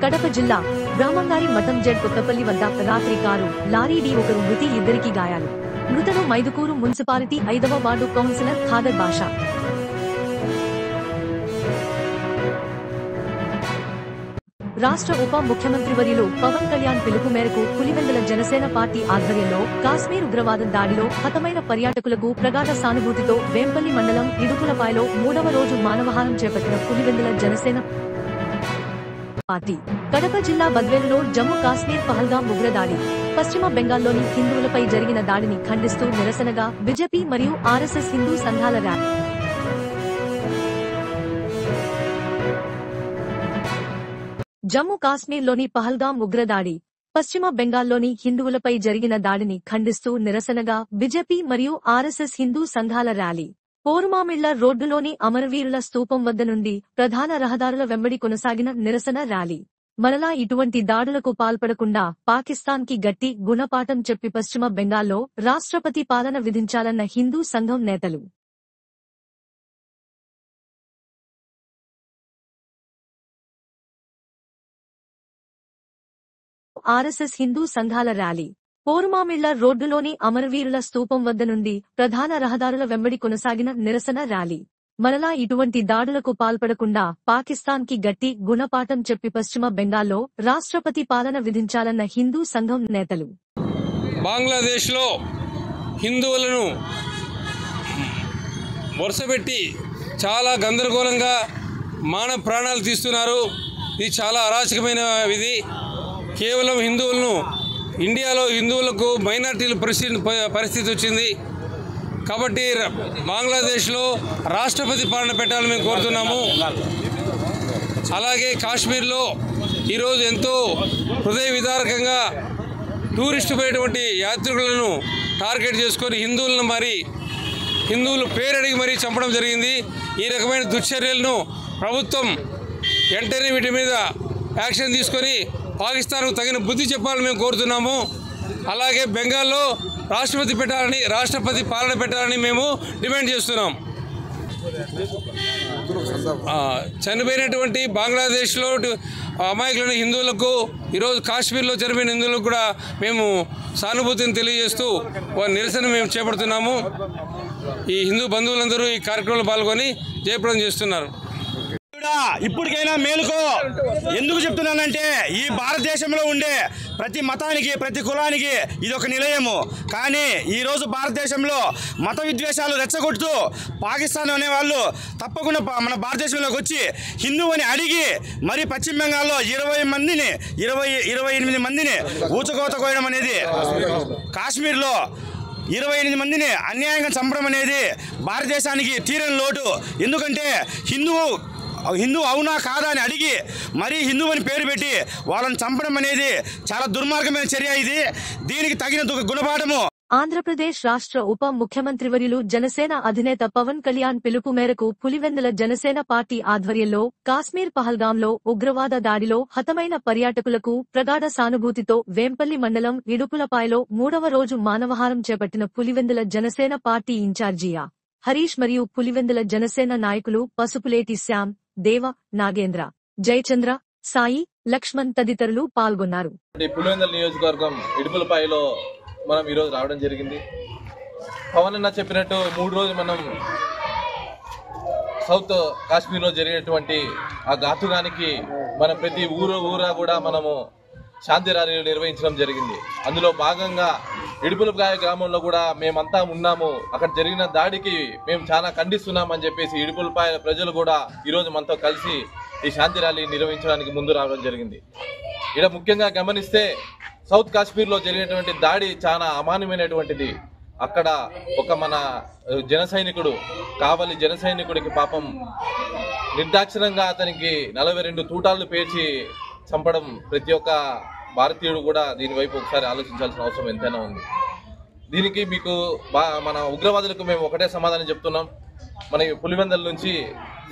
కడప జిల్లా బ్రహ్మంగారి మఠం జెడ్ కొత్తపల్లి వద్ద రాత్రి కారు లారీ ఢీ ఒకరు మృతి, ఇద్దరికి గాయాలు. మృతులు మైదుకూరు మున్సిపాలిటీ 5వ వార్డు కౌన్సిలర్ ఖాదర్ బాషా. రాష్ట్ర ఉప ముఖ్యమంత్రి వర్యులు పవన్ కళ్యాణ్ పిలుపు మేరకు పులివెందుల జనసేన పార్టీ ఆధ్వర్యంలో కాశ్మీర్ ఉగ్రవాదం దాడిలో హతమైన పర్యాటకులకు ప్రగాఢ సానుభూతితో వేంపల్లి మండలం ఇడుపులపాయలో 3వ రోజు మానవహారం చేపట్టిన పులివెందుల జనసేన పార్టీ. కడప జిల్లా బద్వేలులో జమ్మూ కాశ్మీర్ పహల్గాం ఉగ్రదాడి, పశ్చిమ బెంగాల్లోని హిందువులపై జరిగిన దాడిని ఖండిస్తూ నిరసనగా బీజేపీ మరియు ఆర్ఎస్ఎస్ హిందూ సంఘాల ర్యాలీ. జమ్మూ కాశ్మీర్లోని పహల్గాం ఉగ్రదాడి, పశ్చిమ బెంగాల్లోని హిందువులపై జరిగిన దాడిని ఖండిస్తూ నిరసనగా బీజేపీ మరియు ఆర్ఎస్ఎస్ హిందూ సంఘాల ర్యాలీ. పోరుమామిళ్ల రోడ్డులోని అమరవీరుల స్తూపం వద్ద నుండి ప్రధాన రహదారుల వెంబడి కొనసాగిన నిరసన ర్యాలీ. మరలా ఇటువంటి దాడులకు పాల్పడకుండా పాకిస్తాన్ కి గట్టి గుణపాఠం చెప్పి పశ్చిమ బెంగాల్లో రాష్ట్రపతి పాలన విధించాలన్న హిందూ సంఘం నేతలు. ఆర్ఎస్ఎస్ హిందూ సంఘాల ర్యాలీ. పోరుమామిళ్ల రోడ్డులోని అమరవీరుల స్తూపం వద్ద నుండి ప్రధాన రహదారుల వెంబడి కొనసాగిన నిరసన ర్యాలీ. మరలా ఇటువంటి దాడులకు పాల్పడకుండా పాకిస్తాన్ కి గట్టి గుణపాఠం చెప్పి పశ్చిమ బెంగాల్లో రాష్ట్రపతి పాలన విధించాలన్న హిందూ సంఘం నేతలు. బంగ్లాదేశ్ లో హిందువులను వరుసపెట్టి చాలా గందరగోళంగా మానవ ప్రాణాలు తీస్తున్నారు. ఇది చాలా అరాచకమైన విధి. కేవలం హిందువులను, ఇండియాలో హిందువులకు మైనార్టీల పరిస్థితి వచ్చింది కాబట్టి బంగ్లాదేశ్లో రాష్ట్రపతి పాలన పెట్టాలని మేము కోరుతున్నాము. అలాగే కాశ్మీర్లో ఈరోజు ఎంతో హృదయ విదారకంగా టూరిస్టు పోయేటువంటి యాత్రికులను టార్గెట్ చేసుకొని హిందువులు పేరడిగి మరీ చంపడం జరిగింది. ఈ రకమైన దుశ్చర్యలను ప్రభుత్వం వెంటనే వీటి మీద యాక్షన్ తీసుకొని పాకిస్తాన్కు తగిన బుద్ధి చెప్పాలని మేము కోరుతున్నాము. అలాగే బెంగాల్లో రాష్ట్రపతి పాలన పెట్టాలని మేము డిమాండ్ చేస్తున్నాం. చనిపోయినటువంటి బంగ్లాదేశ్లో అమాయకులైన హిందువులకు, ఈరోజు కాశ్మీర్లో చనిపోయిన హిందువులకు కూడా మేము సానుభూతిని తెలియజేస్తూ నిరసన మేము చేపడుతున్నాము. ఈ హిందూ బంధువులందరూ ఈ కార్యక్రమంలో పాల్గొని జయప్రదం చేస్తున్నారు. ఇప్పటికైనా మేలుకో. ఎందుకు చెప్తున్నానంటే ఈ భారతదేశంలో ఉండే ప్రతి మతానికి, ప్రతి కులానికి ఇది ఒక నిలయము. కానీ ఈరోజు భారతదేశంలో మత విద్వేషాలు రెచ్చగొడుతూ పాకిస్తాన్ అనేవాళ్ళు తప్పకుండా మన భారతదేశంలోకి వచ్చి హిందూ అని అడిగి మరి పశ్చిమ బెంగాల్లో 28 మందిని ఊచకోత కోయడం అనేది, కాశ్మీర్లో 28 మందిని అన్యాయంగా చంపడం అనేది భారతదేశానికి తీరని లోటు. ఎందుకంటే హిందూ అవునా కాదా అని అడిగి మరీ హిందూ అని పేరు పెట్టి వాళ్ళని చంపడం అనేది చాలా దుర్మార్గమైన చర్య. దీనికి తగిన గుణపాఠము. ఆంధ్రప్రదేశ్ రాష్ట్ర ఉప ముఖ్యమంత్రి వర్యులు జనసేన అధినేత పవన్ కళ్యాణ్ పిలుపు మేరకు పులివెందుల జనసేన పార్టీ ఆధ్వర్యంలో కాశ్మీర్ పహల్గాంలో ఉగ్రవాద దాడిలో హతమైన పర్యాటకులకు ప్రగాఢ సానుభూతితో వేంపల్లి మండలం ఇడుపులపాయలో 3వ రోజు మానవహారం చేపట్టిన పులివెందుల జనసేన పార్టీ ఇన్ఛార్జియా హరీష్ మరియు పులివెందుల జనసేన నాయకులు పసుపులేటి శ్యామ్, దేవ, నాగేంద్ర, జయచంద్ర, సాయి, లక్ష్మణ్ తదితరులు పాల్గొన్నారు. పులివెందుల నియోజకవర్గం ఇడుపులపాయలో మనం ఈరోజు రావడం జరిగింది. పవన్ అన్న చెప్పినట్టు 3 రోజులు మనం సౌత్ కాశ్మీర్లో జరిగినటువంటి ఆ ఘాతుకానికి మనం ప్రతి ఊరా కూడా మనము శాంతి ర్యాలీలు నిర్వహించడం జరిగింది. అందులో భాగంగా ఇడుపులపాయ గ్రామంలో కూడా మేమంతా ఉన్నాము. అక్కడ జరిగిన దాడికి మేము చాలా ఖండిస్తున్నామని చెప్పేసి ఇడుపులపాయ ప్రజలు కూడా ఈరోజు మనతో కలిసి ఈ శాంతి ర్యాలీ నిర్వహించడానికి ముందు రావడం జరిగింది. ఇక్కడ ముఖ్యంగా గమనిస్తే సౌత్ కాశ్మీర్లో జరిగినటువంటి దాడి చాలా అమాన్యమైనటువంటిది. అక్కడ ఒక మన కావలి జన సైనికుడికి పాపం నిర్దాక్షిణంగా అతనికి 42 తూటాలు పేర్చి చంపడం ప్రతి ఒక్క భారతీయుడు కూడా దీని వైపు ఒకసారి ఆలోచించాల్సిన అవసరం ఎంతైనా ఉంది. దీనికి మీకు మన ఉగ్రవాదులకు మేము ఒకటే సమాధానం చెప్తున్నాం. మన పులివెందుల నుంచి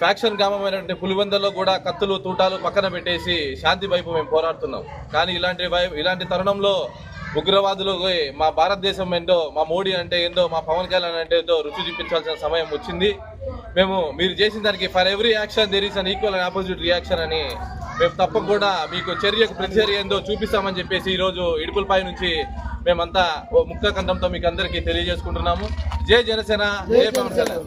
ఫ్యాక్షన్ గ్రామమైనటువంటి పులివెందుల్లో కూడా కత్తులు, తూటాలు పక్కన పెట్టేసి శాంతి వైపు మేము పోరాడుతున్నాం. కానీ ఇలాంటి తరుణంలో ఉగ్రవాదులు మా భారతదేశం ఏంటో, మా మోడీ అంటే ఏందో, మా పవన్ కళ్యాణ్ అంటే ఏందో రుచి చూపించాల్సిన సమయం వచ్చింది. మీరు చేసిన దానికి for every action there is an equal and opposite reaction అని మేము తప్పకుండా మీకు చర్యకు ప్రతిచర్య ఏందో చూపిస్తామని చెప్పేసి ఈరోజు ఇడుపులపై నుంచి మేమంతా ముక్త కంఠంతో మీకు అందరికీ తెలియజేసుకుంటున్నాము. జై జనసేన, జై పవన్ కళ్యాణ్.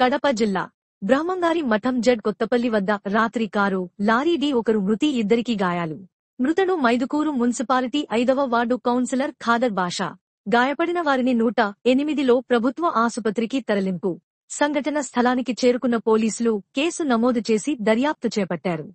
కడప జిల్లా బ్రహ్మంగారి మఠం జడ్ కొత్తపల్లి వద్ద రాత్రి కారు లారీ ఢీ ఒకరు మృతి, ఇద్దరికి గాయాలు. మృతుడు మైదుకూరు మున్సిపాలిటీ 5వ వార్డు కౌన్సిలర్ ఖాదర్ బాషా. గాయపడిన వారిని 108లో ప్రభుత్వ ఆసుపత్రికి తరలింపు. సంఘటన స్థలానికి చేరుకున్న పోలీసులు కేసు నమోదు చేసి దర్యాప్తు చేపట్టారు.